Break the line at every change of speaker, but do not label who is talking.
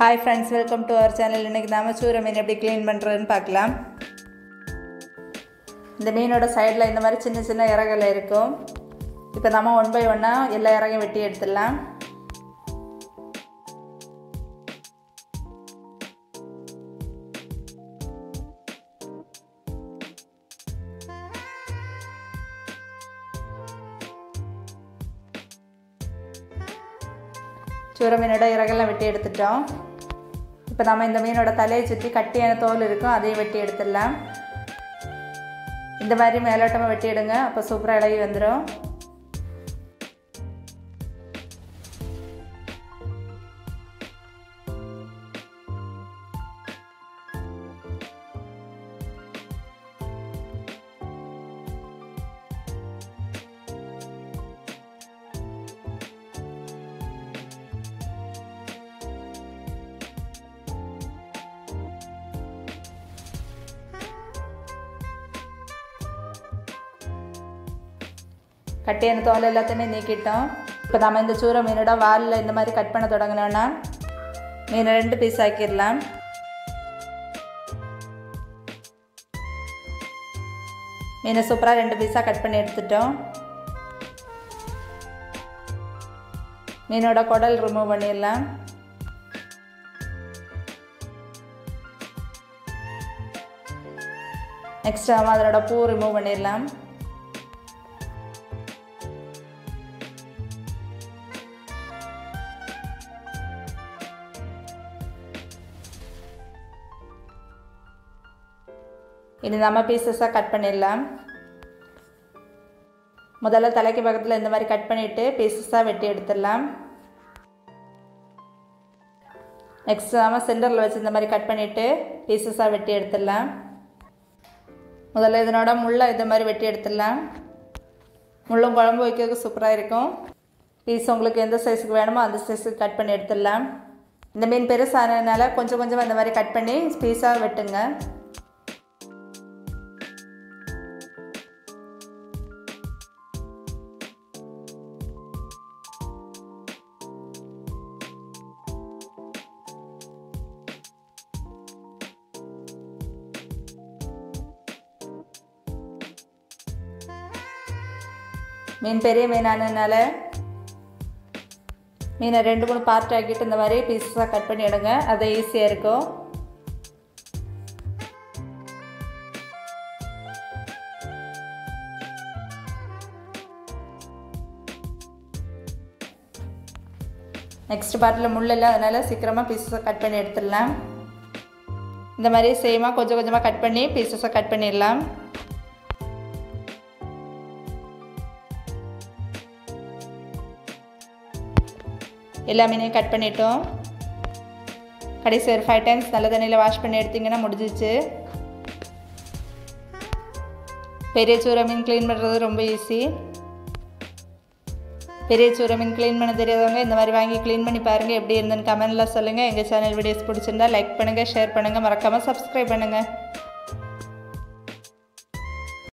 Hi friends, welcome to our channel. இன்னைக்கு நாம சூர மீன் எப்படி க்ளீன் பண்றதுன்னு பார்க்கலாம். இந்த மீனோட சைடுல இந்த மாதிரி சின்ன சின்ன இறகுகள் இருக்கும். இப்போ நாம 1 by 1 எல்லா இறகையும் வெட்டி எடுத்துடலாம். சூர மீனோட இறகெல்லாம் வெட்டி எடுத்துட்டோம். இப்போ நாம இந்த மீனோட தலையை சுற்றி கட்டியான தோல் இருக்கும், அதையும் வெட்டி எடுத்துடலாம். இந்த மாதிரி மேலோட்டமாக வெட்டி எடுங்க, அப்போ சூப்பராக இலகி வந்துடும். கட்டியான தோல் எல்லாத்தையுமே நீக்கிட்டோம். இப்போ நம்ம இந்த சூர மீனோட வாலில் இந்த மாதிரி கட் பண்ண தொடங்கினோன்னா மீனை 2 பீஸ் ஆக்கிடலாம். மீனை சூப்பராக 2 பீஸாக கட் பண்ணி எடுத்துட்டோம். மீனோட குடல் ரிமூவ் பண்ணிடலாம். நெக்ஸ்ட் நம்ம அதனோட பூ ரிமூவ் பண்ணிடலாம். இனி நம்ம பீசஸாக கட் பண்ணிடலாம். முதல்ல தலைக்கு பக்கத்தில் இந்த மாதிரி கட் பண்ணிவிட்டு பீசஸாக வெட்டி எடுத்துடலாம். நெக்ஸ்ட் நம்ம சென்டரில் வச்சு இந்த மாதிரி கட் பண்ணிவிட்டு பீசஸாக வெட்டி எடுத்துடலாம். முதல்ல இதனோட முள்ளை இந்த மாதிரி வெட்டி எடுத்துடலாம். முள்ளும் குழம்பு வைக்கிறதுக்கு சூப்பராக இருக்கும். பீஸ் உங்களுக்கு எந்த சைஸுக்கு வேணுமோ அந்த சைஸுக்கு கட் பண்ணி எடுத்துடலாம். இந்த மீன் பெருசானதுனால கொஞ்சம் கொஞ்சமாக இந்த மாதிரி கட் பண்ணி பீஸாக வெட்டுங்க. மீன் பெரிய மீனானதுனால மீனை 2-3 பார்ட் ஆக்கிட்டு இந்த மாதிரி பீஸஸாக கட் பண்ணி எடுங்க, அது ஈஸியாக இருக்கும். நெக்ஸ்ட் பார்ட்டில் முள் இல்லை, அதனால் சீக்கிரமாக பீஸஸாக கட் பண்ணி எடுத்துடலாம். இந்த மாதிரி சேமாக கொஞ்சம் கொஞ்சமாக கட் பண்ணி பீஸஸாக கட் பண்ணிடலாம். எல்லா மீனையும் கட் பண்ணிட்டோம். கடைசி ஒரு 5 times நல்ல தண்ணியில் வாஷ் பண்ணி எடுத்திங்கன்னா முடிஞ்சிச்சு. பெரிய சூர மீன் க்ளீன் பண்ணுறது ரொம்ப ஈஸி. பெரிய சூர மீன் க்ளீன் பண்ண தெரியாதவங்க இந்த மாதிரி வாங்கி க்ளீன் பண்ணி பாருங்கள். எப்படி இருந்துன்னு கமெண்ட்டில் சொல்லுங்கள். எங்கள் சேனல் வீடியோஸ் பிடிச்சிருந்தா லைக் பண்ணுங்கள், ஷேர் பண்ணுங்கள், மறக்காமல் சப்ஸ்கிரைப் பண்ணுங்கள்.